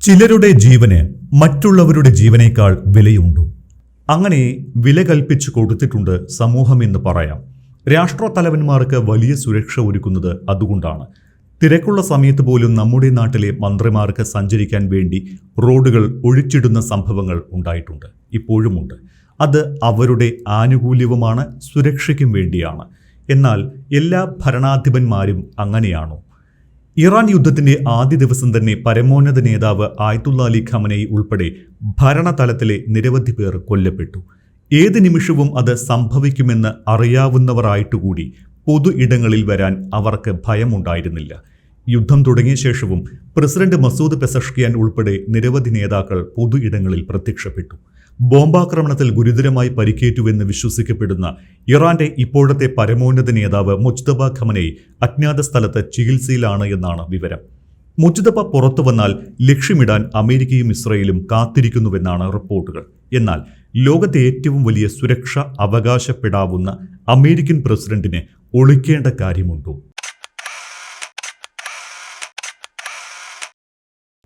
ചിലരുടെ ജീവന് മറ്റുള്ളവരുടെ ജീവനേക്കാൾ വിലയുണ്ടോ? അങ്ങനെ വില കൽപ്പിച്ചു കൊടുത്തിട്ടുണ്ട് സമൂഹമെന്ന് പറയാം. രാഷ്ട്രത്തലവന്മാർക്ക് വലിയ സുരക്ഷ ഒരുക്കുന്നത് അതുകൊണ്ടാണ്. തിരക്കുള്ള സമയത്ത് പോലും നമ്മുടെ നാട്ടിലെ മന്ത്രിമാർക്ക് സഞ്ചരിക്കാൻ വേണ്ടി റോഡുകൾ ഒഴിച്ചിടുന്ന സംഭവങ്ങൾ ഉണ്ടായിട്ടുണ്ട്, ഇപ്പോഴുമുണ്ട്. അത് അവരുടെ ആനുകൂല്യവുമാണ്, സുരക്ഷയ്ക്കും വേണ്ടിയാണ്. എന്നാൽ എല്ലാ ഭരണാധിപന്മാരും അങ്ങനെയാണോ? ഇറാൻ യുദ്ധത്തിന്റെ ആദ്യ ദിവസം തന്നെ പരമോന്നത നേതാവ് ആയത്തുള്ള അലി ഖമനേയി ഉൾപ്പെടെ ഭരണതലത്തിലെ നിരവധി പേർ കൊല്ലപ്പെട്ടു. ഏത് നിമിഷവും അത് സംഭവിക്കുമെന്ന് അറിയാവുന്നവരായിട്ടുകൂടി പൊതു ഇടങ്ങളിൽ വരാൻ അവർക്ക് ഭയമുണ്ടായിരുന്നില്ല. യുദ്ധം തുടങ്ങിയ ശേഷവും പ്രസിഡന്റ് മസൂദ് പെസഷ്കിയാൻ ഉൾപ്പെടെ നിരവധി നേതാക്കൾ പൊതു ഇടങ്ങളിൽ പ്രത്യക്ഷപ്പെട്ടു. ബോംബാക്രമണത്തിൽ ഗുരുതരമായി പരിക്കേറ്റുവെന്ന് വിശ്വസിക്കപ്പെടുന്ന ഇറാന്റെ ഇപ്പോഴത്തെ പരമോന്നത നേതാവ് മുജ്തബ ഖമനേയി അജ്ഞാത സ്ഥലത്ത് ചികിത്സയിലാണ് എന്നാണ് വിവരം. മുജ്തബ പുറത്തു വന്നാൽ ലക്ഷ്യമിടാൻ അമേരിക്കയും ഇസ്രയേലും കാത്തിരിക്കുന്നുവെന്നാണ് റിപ്പോർട്ടുകൾ. എന്നാൽ ലോകത്തെ ഏറ്റവും വലിയ സുരക്ഷ അവകാശപ്പെടാവുന്ന അമേരിക്കൻ പ്രസിഡന്റിന് ഒളിക്കേണ്ട കാര്യമുണ്ടോ?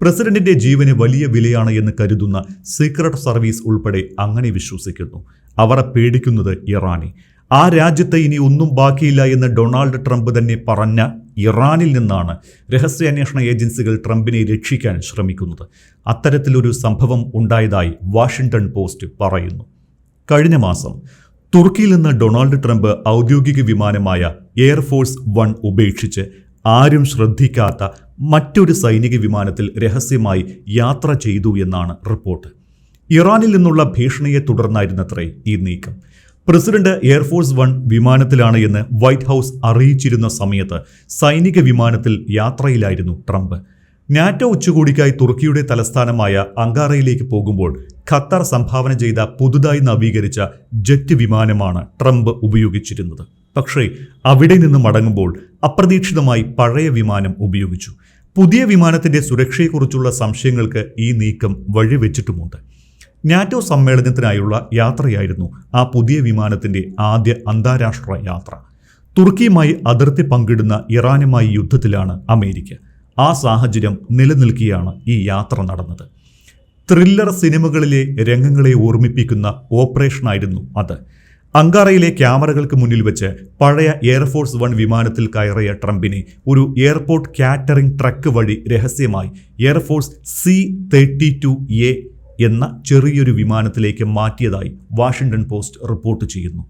പ്രസിഡന്റിന്റെ ജീവന് വലിയ വിലയാണ് എന്ന് കരുതുന്ന സീക്രട്ട് സർവീസ് ഉൾപ്പെടെ അങ്ങനെ വിശ്വസിക്കുന്നു. അവർ പേടിക്കുന്നത് ഇറാനെ. ആ രാജ്യത്ത് ഇനി ഒന്നും ബാക്കിയില്ല എന്ന് ഡൊണാൾഡ് ട്രംപ് തന്നെ പറഞ്ഞ ഇറാനിൽ നിന്നാണ് രഹസ്യാന്വേഷണ ഏജൻസികൾ ട്രംപിനെ രക്ഷിക്കാൻ ശ്രമിക്കുന്നത്. അത്തരത്തിലൊരു സംഭവം ഉണ്ടായതായി വാഷിംഗ്ടൺ പോസ്റ്റ് പറയുന്നു. കഴിഞ്ഞ മാസം തുർക്കിയിൽ നിന്ന് ഡൊണാൾഡ് ട്രംപ് ഔദ്യോഗിക വിമാനമായ എയർഫോഴ്സ് 1 ഉപേക്ഷിച്ച് ആരും ശ്രദ്ധിക്കാത്ത മറ്റൊരു സൈനിക വിമാനത്തിൽ രഹസ്യമായി യാത്ര ചെയ്തു എന്നാണ് റിപ്പോർട്ട്. ഇറാനിൽ നിന്നുള്ള ഭീഷണിയെ തുടർന്നായിരുന്നത്രേ ഈ നീക്കം. പ്രസിഡന്റ് എയർഫോഴ്സ് 1 വിമാനത്തിലാണ് എന്ന് വൈറ്റ് ഹൗസ് അറിയിച്ചിരുന്ന സമയത്ത് സൈനിക വിമാനത്തിൽ യാത്രയിലായിരുന്നു ട്രംപ്. നാറ്റോ ഉച്ചകോടിക്കായി തുർക്കിയുടെ തലസ്ഥാനമായ അങ്കാറയിലേക്ക് പോകുമ്പോൾ ഖത്തർ സംഭാവന ചെയ്ത പുതുതായി നവീകരിച്ച ജെറ്റ് വിമാനമാണ് ട്രംപ് ഉപയോഗിച്ചിരുന്നത്. പക്ഷേ അവിടെ നിന്ന് മടങ്ങുമ്പോൾ അപ്രതീക്ഷിതമായി പഴയ വിമാനം ഉപയോഗിച്ചു. പുതിയ വിമാനത്തിന്റെ സുരക്ഷയെക്കുറിച്ചുള്ള സംശയങ്ങൾക്ക് ഈ നീക്കം വഴിവെച്ചിട്ടുമുണ്ട്. നാറ്റോ സമ്മേളനത്തിനായുള്ള യാത്രയായിരുന്നു ആ പുതിയ വിമാനത്തിന്റെ ആദ്യ അന്താരാഷ്ട്ര യാത്ര. തുർക്കിയുമായി അതിർത്തി പങ്കിടുന്ന ഇറാനുമായി യുദ്ധത്തിലാണ് അമേരിക്ക. ആ സാഹചര്യം നിലനിൽക്കെയാണ് ഈ യാത്ര നടന്നത്. ത്രില്ലർ സിനിമകളിലെ രംഗങ്ങളെ ഓർമ്മിപ്പിക്കുന്ന ഓപ്പറേഷനായിരുന്നു അത്. അങ്കാറയിലെ ക്യാമറകൾക്ക് മുന്നിൽ വെച്ച് പഴയ എയർഫോഴ്സ് 1 വിമാനത്തിൽ കയറിയ ട്രംപിനെ ഒരു എയർപോർട്ട് കാറ്ററിംഗ് ട്രക്ക് വഴി രഹസ്യമായി എയർഫോഴ്സ് C-32A എന്ന ചെറിയൊരു വിമാനത്തിലേക്ക് മാറ്റിയതായി വാഷിംഗ്ടൺ പോസ്റ്റ് റിപ്പോർട്ട് ചെയ്യുന്നു.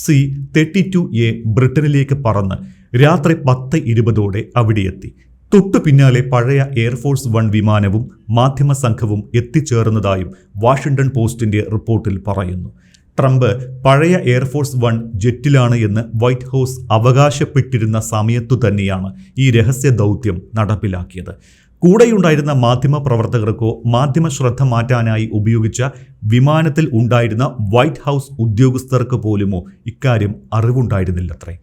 C-32A ബ്രിട്ടനിലേക്ക് പറന്ന് രാത്രി 10:20 അവിടെ എത്തി. തൊട്ടു പിന്നാലെ പഴയ എയർഫോഴ്സ് 1 വിമാനവും മാധ്യമ സംഘവും എത്തിച്ചേർന്നതായും വാഷിംഗ്ടൺ പോസ്റ്റിന്റെ റിപ്പോർട്ടിൽ പറയുന്നു. ട്രംപ് പഴയ എയർഫോഴ്സ് 1 ജെറ്റിലാണ് എന്ന് വൈറ്റ് ഹൗസ് അവകാശപ്പെട്ടിരുന്ന സമയത്തു തന്നെയാണ് ഈ രഹസ്യ ദൗത്യം നടപ്പിലാക്കിയത്. കൂടെയുണ്ടായിരുന്ന മാധ്യമ പ്രവർത്തകർക്കോ മാധ്യമ ശ്രദ്ധ മാറ്റാനായി ഉപയോഗിച്ച വിമാനത്തിൽ ഉണ്ടായിരുന്ന വൈറ്റ് ഹൗസ് ഉദ്യോഗസ്ഥർക്ക് പോലുമോ ഇക്കാര്യം അറിവുണ്ടായിരുന്നില്ലത്രേ.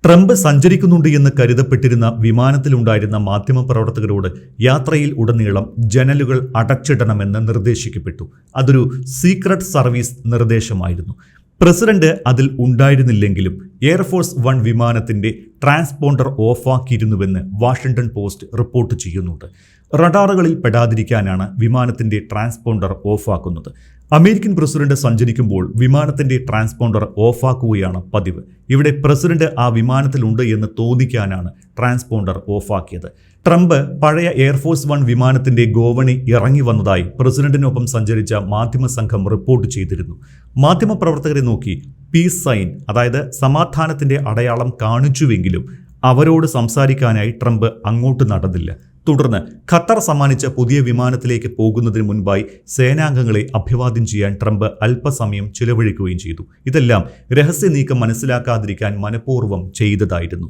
ട്രംപ് സഞ്ചരിക്കുന്നുണ്ട് എന്ന് കരുതപ്പെട്ടിരുന്ന വിമാനത്തിലുണ്ടായിരുന്ന മാധ്യമപ്രവർത്തകരോട് യാത്രയിൽ ഉടനീളം ജനലുകൾ അടച്ചിടണമെന്ന് നിർദ്ദേശിക്കപ്പെട്ടു. അതൊരു സീക്രട്ട് സർവീസ് നിർദ്ദേശമായിരുന്നു. പ്രസിഡന്റ് അതിൽ ഉണ്ടായിരുന്നില്ലെങ്കിലും എയർഫോഴ്സ് 1 വിമാനത്തിന്റെ ട്രാൻസ്പോണ്ടർ ഓഫാക്കിയിരുന്നുവെന്ന് വാഷിംഗ്ടൺ പോസ്റ്റ് റിപ്പോർട്ട് ചെയ്യുന്നുണ്ട്. റഡാറുകളിൽ പെടാതിരിക്കാനാണ് വിമാനത്തിന്റെ ട്രാൻസ്പോണ്ടർ ഓഫാക്കുന്നത്. അമേരിക്കൻ പ്രസിഡന്റ് സഞ്ചരിക്കുമ്പോൾ വിമാനത്തിന്റെ ട്രാൻസ്പോണ്ടർ ഓഫാക്കുകയാണ് പതിവ്. ഇവിടെ പ്രസിഡന്റ് ആ വിമാനത്തിലുണ്ട് എന്ന് തോന്നിക്കാനാണ് ട്രാൻസ്പോണ്ടർ ഓഫാക്കിയത്. ട്രംപ് പഴയ എയർഫോഴ്സ് 1 വിമാനത്തിന്റെ ഗോവണി ഇറങ്ങി വന്നതായി പ്രസിഡന്റിനൊപ്പം സഞ്ചരിച്ച മാധ്യമ സംഘം റിപ്പോർട്ട് ചെയ്തിരുന്നു. മാധ്യമപ്രവർത്തകരെ നോക്കി പീസ് സൈൻ, അതായത് സമാധാനത്തിന്റെ അടയാളം കാണിച്ചുവെങ്കിലും അവരോട് സംസാരിക്കാനായി ട്രംപ് അങ്ങോട്ട് നടന്നില്ല. തുടർന്ന് ഖത്തർ സമ്മാനിച്ച പുതിയ വിമാനത്തിലേക്ക് പോകുന്നതിന് മുൻപായി സേനാംഗങ്ങളെ അഭിവാദ്യം ചെയ്യാൻ ട്രംപ് അല്പസമയം ചിലവഴിക്കുകയും ചെയ്തു. ഇതെല്ലാം രഹസ്യ നീക്കം മനസ്സിലാക്കാതിരിക്കാൻ മനഃപൂർവ്വം ചെയ്തതായിരുന്നു.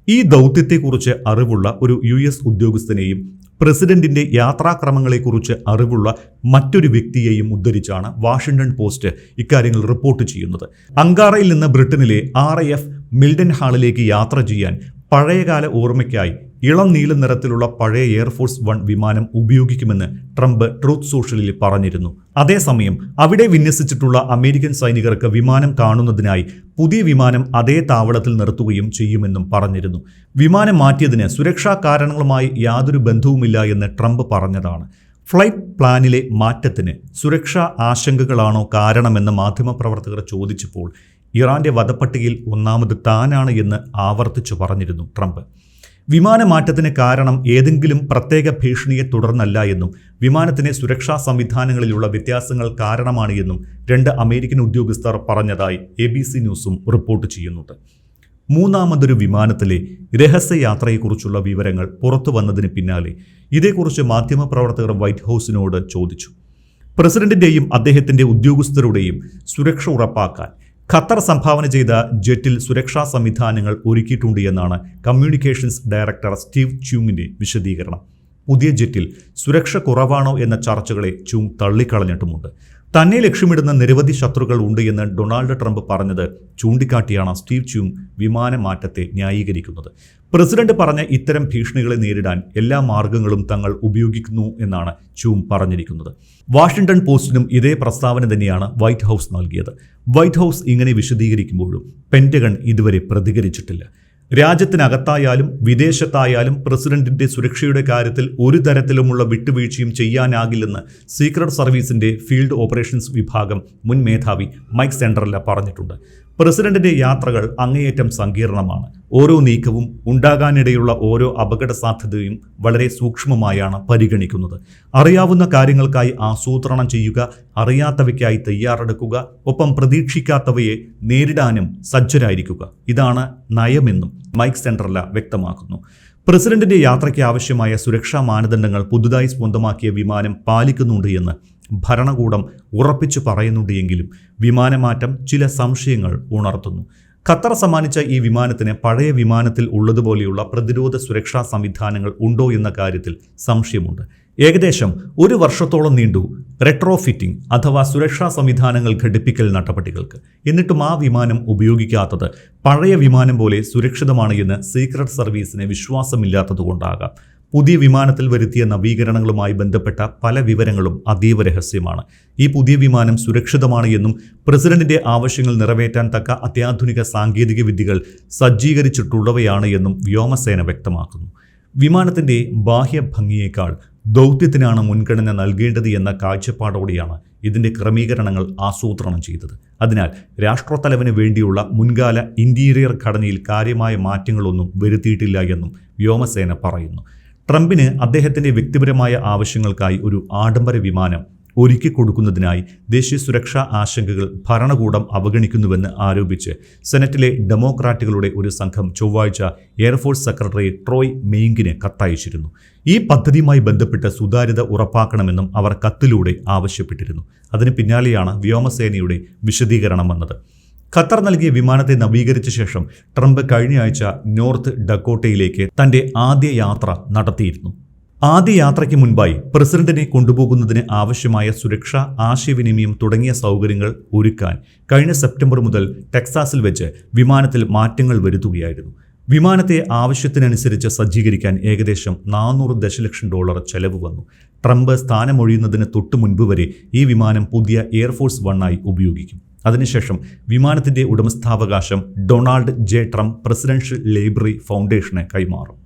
ഈ ദൗത്യത്തെക്കുറിച്ച് അറിവുള്ള ഒരു US ഉദ്യോഗസ്ഥനെയും പ്രസിഡന്റിന്റെ യാത്രാക്രമങ്ങളെക്കുറിച്ച് അറിവുള്ള മറ്റൊരു വ്യക്തിയെയും ഉദ്ധരിച്ചാണ് വാഷിംഗ്ടൺ പോസ്റ്റ് ഇക്കാര്യങ്ങൾ റിപ്പോർട്ട് ചെയ്യുന്നത്. അങ്കാറയിൽ നിന്ന് ബ്രിട്ടനിലെ RAF മിൽഡൻ ഹാളിലേക്ക് യാത്ര ചെയ്യാൻ പഴയകാല ഓർമ്മയ്ക്കായി ഇളം നീല നിറത്തിലുള്ള പഴയ എയർഫോഴ്സ് 1 വിമാനം ഉപയോഗിക്കുമെന്ന് ട്രംപ് ട്രൂത്ത് സോഷ്യലിൽ പറഞ്ഞിരുന്നു. അതേസമയം അവിടെ വിന്യസിച്ചിട്ടുള്ള അമേരിക്കൻ സൈനികർക്ക് വിമാനം കാണുന്നതിനായി പുതിയ വിമാനം അതേ താവളത്തിൽ നിർത്തുകയും ചെയ്യുമെന്നും പറഞ്ഞിരുന്നു. വിമാനം മാറ്റിയതിന് സുരക്ഷാ കാരണങ്ങളുമായി യാതൊരു ബന്ധവുമില്ല എന്ന് ട്രംപ് പറഞ്ഞതാണ്. ഫ്ലൈറ്റ് പ്ലാനിലെ മാറ്റത്തിന് സുരക്ഷാ ആശങ്കകളാണോ കാരണമെന്ന് മാധ്യമപ്രവർത്തകർ ചോദിച്ചപ്പോൾ ഇറാന്റെ വധപ്പട്ടികയിൽ ഒന്നാമത് താനാണ് എന്ന് ആവർത്തിച്ചു പറഞ്ഞിരുന്നു ട്രംപ്. വിമാനമാറ്റത്തിന് കാരണം ഏതെങ്കിലും പ്രത്യേക ഭീഷണിയെ തുടർന്നല്ല എന്നും വിമാനത്തിലെ സുരക്ഷാ സംവിധാനങ്ങളിലുള്ള വ്യത്യാസങ്ങൾ കാരണമാണ് എന്നും 2 അമേരിക്കൻ ഉദ്യോഗസ്ഥർ പറഞ്ഞതായി ABC ന്യൂസും റിപ്പോർട്ട് ചെയ്യുന്നുണ്ട്. മൂന്നാമതൊരു വിമാനത്തിലെ രഹസ്യയാത്രയെക്കുറിച്ചുള്ള വിവരങ്ങൾ പുറത്തു വന്നതിന് പിന്നാലെ ഇതേക്കുറിച്ച് മാധ്യമപ്രവർത്തകർ വൈറ്റ് ഹൗസിനോട് ചോദിച്ചു. പ്രസിഡന്റിന്റെയും അദ്ദേഹത്തിന്റെ ഉദ്യോഗസ്ഥരുടെയും സുരക്ഷ ഉറപ്പാക്കാൻ ഖത്തർ സംഭാവന ചെയ്ത ജെറ്റിൽ സുരക്ഷാ സംവിധാനങ്ങൾ ഒരുക്കിയിട്ടുണ്ട് എന്നാണ് കമ്മ്യൂണിക്കേഷൻസ് ഡയറക്ടർ സ്റ്റീവ് ച്യൂങ്ങിന്റെ വിശദീകരണം. പുതിയ ജെറ്റിൽ സുരക്ഷ കുറവാണോ എന്ന ചർച്ചകളെ ച്യൂങ് തള്ളിക്കളഞ്ഞിട്ടുമുണ്ട്. തന്നെ ലക്ഷ്യമിടുന്ന നിരവധി ശത്രുക്കൾ ഉണ്ട് എന്ന് ഡൊണാൾഡ് ട്രംപ് പറഞ്ഞത് ചൂണ്ടിക്കാട്ടിയാണ് സ്റ്റീവ് ച്യൂങ് വിമാനമാറ്റത്തെ ന്യായീകരിക്കുന്നത്. പ്രസിഡന്റ് പറഞ്ഞ ഇത്തരം ഭീഷണികളെ നേരിടാൻ എല്ലാ മാർഗങ്ങളും തങ്ങൾ ഉപയോഗിക്കുന്നു എന്നാണ് ച്യൂങ് പറഞ്ഞിരിക്കുന്നത്. വാഷിംഗ്ടൺ പോസ്റ്റിനും ഇതേ പ്രസ്താവന തന്നെയാണ് വൈറ്റ് ഹൗസ് നൽകിയത്. വൈറ്റ് ഹൗസ് ഇങ്ങനെ വിശദീകരിക്കുമ്പോഴും പെന്റഗൺ ഇതുവരെ പ്രതികരിച്ചിട്ടില്ല. രാജ്യത്തിനകത്തായാലും വിദേശത്തായാലും പ്രസിഡന്റിന്റെ സുരക്ഷയുടെ കാര്യത്തിൽ ഒരു തരത്തിലുമുള്ള വിട്ടുവീഴ്ചയും ചെയ്യാനാകില്ലെന്ന് സീക്രട്ട് സർവീസിന്റെ ഫീൽഡ് ഓപ്പറേഷൻസ് വിഭാഗം മുൻ മേധാവി മൈക്ക് സെൻഡർല പറഞ്ഞിട്ടുണ്ട്. പ്രസിഡന്റിന്റെ യാത്രകൾ അങ്ങേയറ്റം സങ്കീർണമാണ്. ഓരോ നീക്കവും ഉണ്ടാകാനിടയുള്ള ഓരോ അപകട സാധ്യതയും വളരെ സൂക്ഷ്മമായാണ് പരിഗണിക്കുന്നത്. അറിയാവുന്ന കാര്യങ്ങൾക്കായി ആസൂത്രണം ചെയ്യുക, അറിയാത്തവയ്ക്കായി തയ്യാറെടുക്കുക, ഒപ്പം പ്രതീക്ഷിക്കാത്തവയെ നേരിടാനും സജ്ജരായിരിക്കുക. ഇതാണ് നയമെന്നും മൈക്ക് സെൻഡർല വ്യക്തമാക്കുന്നു. പ്രസിഡന്റിന്റെ യാത്രയ്ക്ക് ആവശ്യമായ സുരക്ഷാ മാനദണ്ഡങ്ങൾ പുതുതായി സ്വന്തമാക്കിയ വിമാനം പാലിക്കുന്നുണ്ട് എന്ന് ഭരണകൂടം ഉറപ്പിച്ചു പറയുന്നുണ്ട് എങ്കിലും വിമാനമാറ്റം ചില സംശയങ്ങൾ ഉണർത്തുന്നു. ഖത്തർ സമ്മാനിച്ച ഈ വിമാനത്തിന് പഴയ വിമാനത്തിൽ ഉള്ളതുപോലെയുള്ള പ്രതിരോധ സുരക്ഷാ സംവിധാനങ്ങൾ ഉണ്ടോ എന്ന കാര്യത്തിൽ സംശയമുണ്ട്. ഏകദേശം 1 വർഷത്തോളം നീണ്ടു റെട്രോഫിറ്റിംഗ് അഥവാ സുരക്ഷാ സംവിധാനങ്ങൾ ഘടിപ്പിക്കൽ നടപടികൾക്ക്. എന്നിട്ടും ആ വിമാനം ഉപയോഗിക്കാത്തത് പഴയ വിമാനം പോലെ സുരക്ഷിതമാണ് എന്ന് സീക്രട്ട് സർവീസിന് വിശ്വാസമില്ലാത്തതുകൊണ്ടാകാം. പുതിയ വിമാനത്തിൽ വരുത്തിയ നവീകരണങ്ങളുമായി ബന്ധപ്പെട്ട പല വിവരങ്ങളും അതീവ രഹസ്യമാണ്. ഈ പുതിയ വിമാനം സുരക്ഷിതമാണ് എന്നും പ്രസിഡന്റിന്റെ ആവശ്യങ്ങൾ നിറവേറ്റാൻ തക്ക അത്യാധുനിക സാങ്കേതിക വിദ്യകൾ സജ്ജീകരിച്ചിട്ടുള്ളവയാണ് എന്നും വ്യോമസേന വ്യക്തമാക്കുന്നു. വിമാനത്തിന്റെ ബാഹ്യ ഭംഗിയേക്കാൾ ദൗത്യത്തിനാണ് മുൻഗണന നൽകേണ്ടത് എന്ന കാഴ്ചപ്പാടോടെയാണ് ഇതിന്റെ ക്രമീകരണങ്ങൾ ആസൂത്രണം ചെയ്തത്. അതിനാൽ രാഷ്ട്രത്തലവന് വേണ്ടിയുള്ള മുൻകാല ഇന്റീരിയർ ഘടനയിൽ കാര്യമായ മാറ്റങ്ങളൊന്നും വരുത്തിയിട്ടില്ല എന്നും വ്യോമസേന പറയുന്നു. ട്രംപിന് അദ്ദേഹത്തിന്റെ വ്യക്തിപരമായ ആവശ്യങ്ങൾക്കായി ഒരു ആഡംബര വിമാനം ഒരുക്കി കൊടുക്കുന്നതിനായി ദേശീയ സുരക്ഷാ ആശങ്കകൾ ഭരണകൂടം അവഗണിക്കുന്നുവെന്ന് ആരോപിച്ച് സെനറ്റിലെ ഡെമോക്രാറ്റുകളുടെ ഒരു സംഘം ചൊവ്വാഴ്ച എയർഫോഴ്സ് സെക്രട്ടറി ട്രോയ് മെയിങ്കിന് കത്തയച്ചിരുന്നു. ഈ പദ്ധതിയുമായി ബന്ധപ്പെട്ട് സുതാര്യത ഉറപ്പാക്കണമെന്നും അവർ കത്തിലൂടെ ആവശ്യപ്പെട്ടിരുന്നു. അതിന് പിന്നാലെയാണ് വ്യോമസേനയുടെ വിശദീകരണം വന്നത്. ഖത്തർ നൽകിയ വിമാനത്തെ നവീകരിച്ച ശേഷം ട്രംപ് കഴിഞ്ഞയാഴ്ച നോർത്ത് ഡക്കോട്ടയിലേക്ക് തന്റെ ആദ്യ യാത്ര നടത്തിയിരുന്നു. ആദ്യ യാത്രയ്ക്ക് മുൻപായി പ്രസിഡന്റിനെ കൊണ്ടുപോകുന്നതിന് ആവശ്യമായ സുരക്ഷ, ആശയവിനിമയം തുടങ്ങിയ സൗകര്യങ്ങൾ ഒരുക്കാൻ കഴിഞ്ഞ സെപ്റ്റംബർ മുതൽ ടെക്സാസിൽ വെച്ച് വിമാനത്തിൽ മാറ്റങ്ങൾ വരുത്തുകയായിരുന്നു. വിമാനത്തെ ആവശ്യത്തിനനുസരിച്ച് സജ്ജീകരിക്കാൻ ഏകദേശം $400 ദശലക്ഷം ചെലവ് വന്നു. ട്രംപ് സ്ഥാനമൊഴിയുന്നതിന് തൊട്ടു മുൻപ് വരെ ഈ വിമാനം പുതിയ എയർഫോഴ്സ് 1 ആയി ഉപയോഗിക്കും. അതിനുശേഷം വിമാനത്തിന്റെ ഉടമസ്ഥാവകാശം Donald J Trump presidential library ഫൗണ്ടേഷന് കൈമാറും.